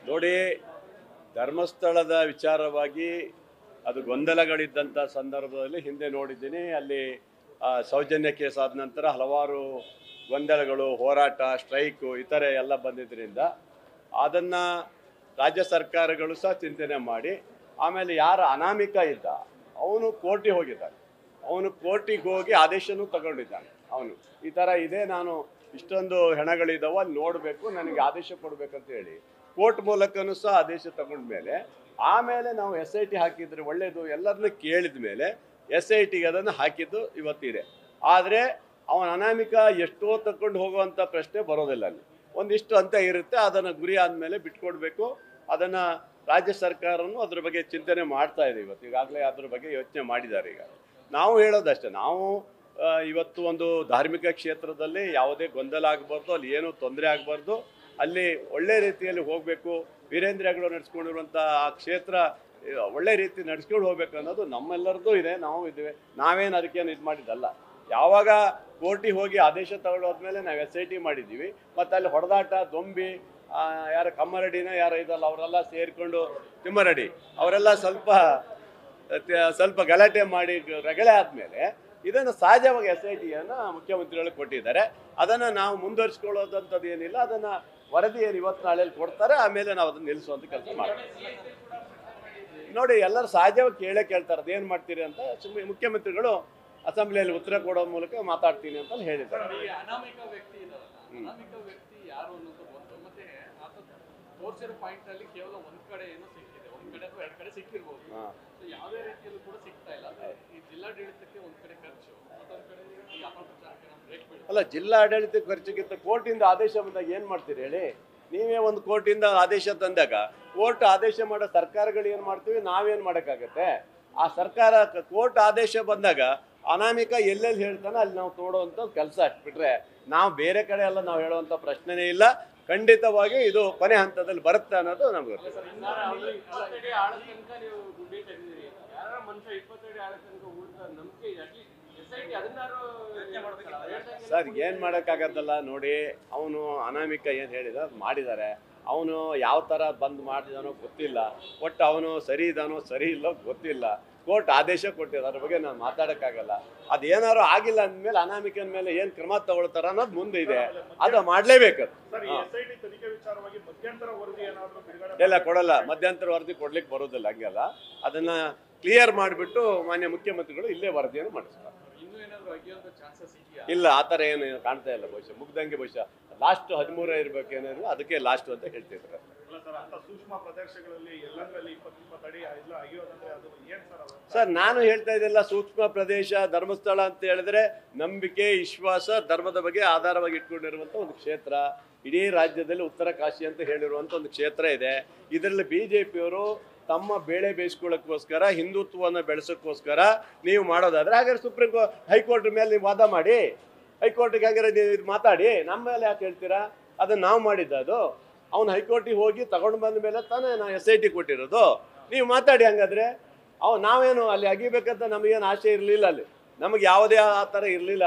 ನೋಡಿ, ಧರ್ಮಸ್ಥಳದ ವಿಚಾರವಾಗಿ ಅದು ಗೊಂದಲಗಳಿದ್ದಂಥ ಸಂದರ್ಭದಲ್ಲಿ ಹಿಂದೆ ನೋಡಿದ್ದೀನಿ. ಅಲ್ಲಿ ಸೌಜನ್ಯ ಕೇಸ್ ಆದ ನಂತರ ಹಲವಾರು ಗೊಂದಲಗಳು, ಹೋರಾಟ, ಸ್ಟ್ರೈಕು ಇತರೆ ಎಲ್ಲ ಬಂದಿದ್ದರಿಂದ ಅದನ್ನು ರಾಜ್ಯ ಸರ್ಕಾರಗಳು ಸಹ ಚಿಂತನೆ ಮಾಡಿ ಆಮೇಲೆ ಯಾರ ಅನಾಮಿಕ ಇದ್ದ ಅವನು ಕೋರ್ಟಿಗೆ ಹೋಗಿದ್ದಾನೆ. ಅವನು ಕೋರ್ಟಿಗೆ ಹೋಗಿ ಆದೇಶನೂ ತಗೊಂಡಿದ್ದಾನೆ. ಅವನು ಈ ಥರ ಇದೆ, ನಾನು ಇಷ್ಟೊಂದು ಹೆಣಗಳಿದ್ದಾವೆ ಅಲ್ಲಿ ನೋಡಬೇಕು, ನನಗೆ ಆದೇಶ ಕೊಡಬೇಕಂತ ಹೇಳಿ ಕೋರ್ಟ್ ಮೂಲಕನೂ ಸಹ ಆದೇಶ ತಗೊಂಡ್ಮೇಲೆ ಆಮೇಲೆ ನಾವು SIT ಹಾಕಿದ್ರೆ ಒಳ್ಳೆಯದು ಎಲ್ಲರನ್ನೂ ಕೇಳಿದ ಮೇಲೆ SITಗೆ ಅದನ್ನು ಹಾಕಿದ್ದು ಇವತ್ತಿದೆ. ಆದರೆ ಅವನ ಅನಾಮಿಕ ಎಷ್ಟೋ ತಗೊಂಡು ಹೋಗುವಂಥ ಪ್ರಶ್ನೆ ಬರೋದಿಲ್ಲ. ಅಲ್ಲಿ ಒಂದಿಷ್ಟು ಅಂತ ಇರುತ್ತೆ, ಅದನ್ನು ಗುರಿ ಆದಮೇಲೆ ಬಿಟ್ಕೊಡ್ಬೇಕು. ಅದನ್ನು ರಾಜ್ಯ ಸರ್ಕಾರನೂ ಅದ್ರ ಬಗ್ಗೆ ಚಿಂತನೆ ಮಾಡ್ತಾ ಇದೆ. ಇವತ್ತು ಈಗಾಗಲೇ ಅದ್ರ ಬಗ್ಗೆ ಯೋಚನೆ ಮಾಡಿದ್ದಾರೆ. ಈಗ ನಾವು ಹೇಳೋದಷ್ಟೇ, ನಾವು ಇವತ್ತು ಒಂದು ಧಾರ್ಮಿಕ ಕ್ಷೇತ್ರದಲ್ಲಿ ಯಾವುದೇ ಗೊಂದಲ ಆಗಬಾರ್ದು, ಅಲ್ಲಿ ಏನೂ ತೊಂದರೆ ಆಗಬಾರ್ದು, ಅಲ್ಲಿ ಒಳ್ಳೆ ರೀತಿಯಲ್ಲಿ ಹೋಗಬೇಕು. ವೀರೇಂದ್ರ ಹೆಗ್ಗಡೆ ನಡೆಸ್ಕೊಂಡಿರುವಂಥ ಆ ಕ್ಷೇತ್ರ ಒಳ್ಳೆ ರೀತಿ ನಡೆಸ್ಕೊಂಡು ಹೋಗ್ಬೇಕು ಅನ್ನೋದು ನಮ್ಮೆಲ್ಲರದ್ದು ಇದೆ. ನಾವು ಇದ್ದೇವೆ, ನಾವೇನು ಅದಕ್ಕೇನು ಇದು ಮಾಡಿದ್ದಲ್ಲ. ಯಾವಾಗ ಕೋರ್ಟಿಗೆ ಹೋಗಿ ಆದೇಶ ತಗೊಳ್ಳೋದ್ಮೇಲೆ ನಾವು SIT ಮಾಡಿದ್ದೀವಿ. ಮತ್ತು ಅಲ್ಲಿ ಹೊಡೆದಾಟ, ದೊಂಬಿ, ಯಾರು ಕಮ್ಮರಡಿನ ಯಾರು ಇದಲ್ಲ ಅವರೆಲ್ಲ ಸೇರಿಕೊಂಡು, ತಿಮ್ಮರಡಿ ಅವರೆಲ್ಲ ಸ್ವಲ್ಪ ಗಲಾಟೆ ಮಾಡಿ ರಗಳೆ ಆದಮೇಲೆ ಇದನ್ನು ಸಹಜವಾಗಿ SITಯನ್ನು ಮುಖ್ಯಮಂತ್ರಿಗಳು ಕೊಟ್ಟಿದ್ದಾರೆ. ಅದನ್ನು ನಾವು ಮುಂದುವರಿಸ್ಕೊಳ್ಳೋದಂಥದ್ದು ಏನಿಲ್ಲ. ಅದನ್ನು ವರದಿ ಏನು ಇವತ್ತು ನಾಳೆಯಲ್ಲಿ ಕೊಡ್ತಾರೆ, ಆಮೇಲೆ ನಾವು ಅದನ್ನು ನಿಲ್ಲಿಸುವಂಥ ಕೆಲಸ ಮಾಡ್ತೀವಿ. ನೋಡಿ, ಎಲ್ಲರೂ ಸಹಜವಾಗಿ ಕೇಳ್ತಾರೆ ಅದೇನು ಮಾಡ್ತೀರಿ ಅಂತ. ಮುಖ್ಯಮಂತ್ರಿಗಳು ಅಸೆಂಬ್ಲಿಯಲ್ಲಿ ಉತ್ತರ ಕೊಡೋ ಮೂಲಕ ಮಾತಾಡ್ತೀನಿ ಅಂತ ಹೇಳಿದ್ದಾರೆ. ಅಲ್ಲ, ಜಿಲ್ಲಾಡಳಿತ ಖರ್ಚಿಗಿಂತ ಕೋರ್ಟಿಂದ ಆದೇಶ ಬಂದಾಗ ಏನು ಮಾಡ್ತೀರಿ ಹೇಳಿ? ನೀವೇ ಒಂದು ಕೋರ್ಟಿಂದ ಆದೇಶ ತಂದಾಗ ಕೋರ್ಟ್ ಆದೇಶ ಮಾಡೋ ಸರ್ಕಾರಗಳು ಏನು ಮಾಡ್ತೀವಿ, ನಾವೇನು ಮಾಡೋಕ್ಕಾಗತ್ತೆ? ಆ ಸರ್ಕಾರ ಕೋರ್ಟ್ ಆದೇಶ ಬಂದಾಗ ಅನಾಮಿಕ ಎಲ್ಲೆಲ್ಲಿ ಹೇಳ್ತಾನೆ ಅಲ್ಲಿ ನಾವು ನೋಡುವಂಥ ಕೆಲಸ ಅಷ್ಟ್ಬಿಟ್ರೆ ನಾವು ಬೇರೆ ಕಡೆ ಎಲ್ಲ ನಾವು ಹೇಳುವಂಥ ಪ್ರಶ್ನೆನೇ ಇಲ್ಲ. ಖಂಡಿತವಾಗಿ ಇದು ಕೊನೆ ಹಂತದಲ್ಲಿ ಬರುತ್ತೆ ಅನ್ನೋದು ನಮ್ಗೆ ಗೊತ್ತಿದೆ. ಸರ್, ಏನು ಮಾಡೋಕ್ಕಾಗತ್ತಲ್ಲ. ನೋಡಿ, ಅವನು ಅನಾಮಿಕ ಏನು ಹೇಳಿದ ಮಾಡಿದ್ದಾರೆ. ಅವನು ಯಾವ ಥರ ಬಂದ್ ಮಾಡಿದಾನೋ ಗೊತ್ತಿಲ್ಲ. ಒಟ್ಟು ಅವನು ಸರಿ ಇದ್ದಾನೋ ಸರಿ ಇಲ್ಲೋ ಗೊತ್ತಿಲ್ಲ. ಕೋರ್ಟ್ ಆದೇಶ ಕೊಟ್ಟಿದ್ದಾರೆ, ಅದ್ರ ಬಗ್ಗೆ ನಾನು ಮಾತಾಡೋಕ್ಕಾಗಲ್ಲ. ಅದೇನಾದ್ರು ಆಗಿಲ್ಲ ಅಂದಮೇಲೆ ಅನಾಮಿಕನ ಮೇಲೆ ಏನು ಕ್ರಮ ತಗೊಳ್ತಾರ ಅನ್ನೋದು ಮುಂದೆ ಇದೆ, ಅದು ಮಾಡಲೇಬೇಕು. ಎಲ್ಲ ಕೊಡಲ್ಲ, ಮಧ್ಯಂತರ ವರದಿ ಕೊಡ್ಲಿಕ್ಕೆ ಬರೋದಿಲ್ಲ. ಹಂಗೆಲ್ಲ ಅದನ್ನ ಕ್ಲಿಯರ್ ಮಾಡಿಬಿಟ್ಟು ಮಾನ್ಯ ಮುಖ್ಯಮಂತ್ರಿಗಳು ಇಲ್ಲೇ ವರದಿಯನ್ನು ಮಾಡಿಸ್ತಾರೆ. ಇಲ್ಲ, ಆ ಥರ ಏನು ಕಾಣ್ತಾ ಇಲ್ಲ. ಬಹುಶಃ ಮುಗ್ದಂಗೆ, ಬಹುಶಃ ಲಾಸ್ಟ್ 13 ಇರ್ಬೇಕೇನಾದ್ರು, ಅದಕ್ಕೆ ಲಾಸ್ಟ್ ಅಂತ ಹೇಳ್ತಿದ್ರು. ಸರ್, ನಾನು ಹೇಳ್ತಾ ಇದ್ದೆಲ್ಲ ಸೂಕ್ಷ್ಮ ಪ್ರದೇಶ ಧರ್ಮಸ್ಥಳ ಅಂತ ಹೇಳಿದ್ರೆ ನಂಬಿಕೆ, ವಿಶ್ವಾಸ, ಧರ್ಮದ ಬಗ್ಗೆ ಆಧಾರವಾಗಿ ಇಟ್ಕೊಂಡಿರುವಂಥ ಒಂದು ಕ್ಷೇತ್ರ. ಇಡೀ ರಾಜ್ಯದಲ್ಲಿ ಉತ್ತರ ಕಾಶಿ ಅಂತ ಹೇಳಿರುವಂಥ ಒಂದು ಕ್ಷೇತ್ರ ಇದೆ. ಇದರಲ್ಲಿ BJPಯವರು ತಮ್ಮ ಬೇಳೆ ಬೇಯಿಸ್ಕೊಳ್ಳೋಕ್ಕೋಸ್ಕರ, ಹಿಂದುತ್ವವನ್ನು ಬೆಳೆಸೋಕ್ಕೋಸ್ಕರ ನೀವು ಮಾಡೋದಾದ್ರೆ ಹಾಗಾದ್ರೆ ಹೈಕೋರ್ಟ್ ಮೇಲೆ ನೀವು ವಾದ ಮಾಡಿ, ಹೈಕೋರ್ಟಿಗೆ ಹಾಗಾದ್ರೆ ನೀವು ಇದು ಮಾತಾಡಿ. ನಮ್ಮ ಮೇಲೆ ಯಾಕೆ ಹೇಳ್ತೀರಾ? ಅದನ್ನು ನಾವು ಮಾಡಿದ್ದ ಅದು. ಅವ್ನು ಹೈಕೋರ್ಟಿಗೆ ಹೋಗಿ ತಗೊಂಡು ಬಂದ ಮೇಲೆ ತಾನೇ ನಾವು SIT ಕೊಟ್ಟಿರೋದು. ನೀವು ಮಾತಾಡಿ. ಹಂಗಾದ್ರೆ ನಾವೇನು ಅಲ್ಲಿ ಅಗಿಬೇಕಂತ ನಮಗೇನು ಆಸೆ ಇರಲಿಲ್ಲ. ಅಲ್ಲಿ ನಮಗೆ ಯಾವುದೇ ಆ ಥರ ಇರಲಿಲ್ಲ.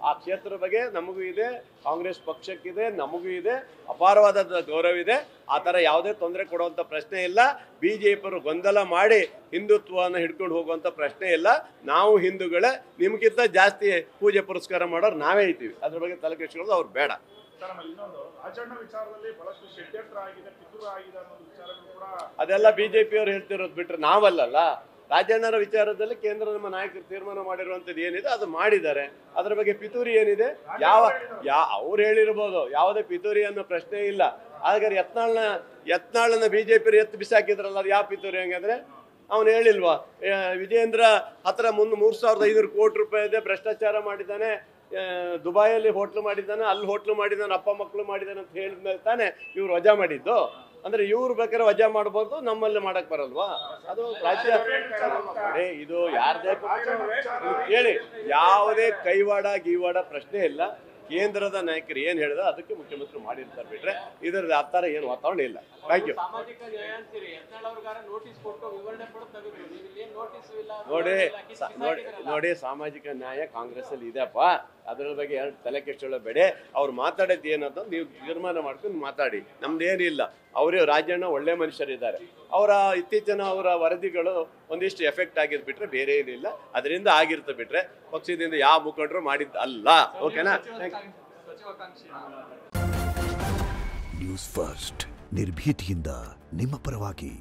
ಆ ಕ್ಷೇತ್ರದ ಬಗ್ಗೆ ನಮಗೂ ಇದೆ, ಕಾಂಗ್ರೆಸ್ ಪಕ್ಷಕ್ಕಿದೆ, ನಮಗೂ ಇದೆ, ಅಪಾರವಾದ ಗೌರವ ಇದೆ. ಆ ಥರ ಯಾವುದೇ ತೊಂದರೆ ಕೊಡುವಂಥ ಪ್ರಶ್ನೆ ಇಲ್ಲ. BJPಯವರು ಗೊಂದಲ ಮಾಡಿ ಹಿಂದುತ್ವವನ್ನು ಹಿಡ್ಕೊಂಡು ಹೋಗುವಂಥ ಪ್ರಶ್ನೆ ಇಲ್ಲ. ನಾವು ಹಿಂದೂಗಳೇ, ನಿಮಗಿಂತ ಜಾಸ್ತಿ ಪೂಜೆ ಪುರಸ್ಕಾರ ಮಾಡೋರು ನಾವೇ ಇದ್ದೀವಿ. ಅದ್ರ ಬಗ್ಗೆ ತಲೆ ಕೆಡಿಸ್ಕೊಳ್ಳೋದು ಅವ್ರು ಬೇಡ. ಅದೆಲ್ಲ BJPಯವರು ಹೇಳ್ತಿರೋದು ಬಿಟ್ರೆ ನಾವಲ್ಲ. ರಾಜಣ್ಣರ ವಿಚಾರದಲ್ಲಿ ಕೇಂದ್ರ ನಮ್ಮ ನಾಯಕರು ತೀರ್ಮಾನ ಮಾಡಿರುವಂಥದ್ದು ಏನಿದೆ ಅದು ಮಾಡಿದ್ದಾರೆ. ಅದರ ಬಗ್ಗೆ ಪಿತೂರಿ ಏನಿದೆ, ಅವ್ರು ಹೇಳಿರ್ಬೋದು, ಯಾವುದೇ ಪಿತೂರಿ ಅನ್ನೋ ಪ್ರಶ್ನೆ ಇಲ್ಲ. ಹಾಗಾದ್ರೆ ಯತ್ನಾಳನ್ನ BJPಯವರು ಎತ್ತು ಬಿಸಾಕಿದ್ರಲ್ಲ, ಅದು ಯಾವ ಪಿತೂರಿ? ಹಂಗಂದ್ರೆ ಅವನು ಹೇಳಿಲ್ವಾ, ವಿಜೇಂದ್ರ ಹತ್ರ 3,500 ಕೋಟಿ ರೂಪಾಯಿ ಇದೆ, ಭ್ರಷ್ಟಾಚಾರ ಮಾಡಿದ್ದಾನೆ, ದುಬೈಯಲ್ಲಿ ಹೋಟ್ಲು ಮಾಡಿದ್ದಾನೆ, ಅಲ್ಲಿ ಹೋಟ್ಲು ಮಾಡಿದ್ದಾನೆ, ಅಪ್ಪ ಮಕ್ಕಳು ಮಾಡಿದ್ದಾನೆ ಅಂತ ಹೇಳಿದ್ಮೇಲೆ ತಾನೇ ಇವ್ರು ವಜಾ ಮಾಡಿದ್ದು. ಅಂದ್ರೆ ಇವ್ರು ಬೇಕಾದ್ರೆ ವಜಾ ಮಾಡ್ಬೋದು, ನಮ್ಮಲ್ಲಿ ಮಾಡಕ್ ಬರಲ್ವಾ? ಅದು ರಾಜ್ಯ. ಇದು ಯಾರದೇ ಹೇಳಿ, ಯಾವುದೇ ಕೈವಾಡ ಗೀವಾಡ ಪ್ರಶ್ನೆ ಇಲ್ಲ. ಕೇಂದ್ರದ ನಾಯಕರು ಏನು ಹೇಳಿದ ಅದಕ್ಕೆ ಮುಖ್ಯಮಂತ್ರಿ ಮಾಡಿರ್ತಾರೆ ಬಿಟ್ರೆ ಇದರಲ್ಲಿ ಆ ಥರ ಏನು ವಾತಾವರಣ ಇಲ್ಲ. Thank you. ನೋಡಿ, ಸಾಮಾಜಿಕ ನ್ಯಾಯ ಕಾಂಗ್ರೆಸ್ ಅಲ್ಲಿ ಇದೆಯಪ್ಪ. ಅದ್ರ ಬಗ್ಗೆ ತಲೆ ಕೆಡಿಸ್ಕೊಳ್ಳಬೇಡಿ. ಅವ್ರು ಮಾತಾಡೋದು ಏನಂತ ನೀವು ತೀರ್ಮಾನ ಮಾಡ್ಕೊಂಡು ಮಾತಾಡಿ, ನಮ್ದೇನಿಲ್ಲ. ಅವರೇ ರಾಜಣ್ಣ ಒಳ್ಳೆ ಮನುಷ್ಯರಿದ್ದಾರೆ. ಅವರ ಇತ್ತೀಚಿನ ಅವರ ವರದಿಗಳು ಒಂದಿಷ್ಟು ಎಫೆಕ್ಟ್ ಆಗಿದ್ದು ಬಿಟ್ರೆ ಬೇರೆ ಏನಿಲ್ಲ. ಅದರಿಂದ ಆಗಿರ್ತ ಬಿಟ್ರೆ ಪಕ್ಷದಿಂದ ಯಾವ ಮುಖಂಡರು ಮಾಡಿದ್ದು ಅಲ್ಲ. ಓಕೆನಾ? ನ್ಯೂಸ್ ಫಸ್ಟ್ ನಿರ್ಭೀತಿಯಿಂದ ನಿಮ್ಮ ಪರವಾಗಿ.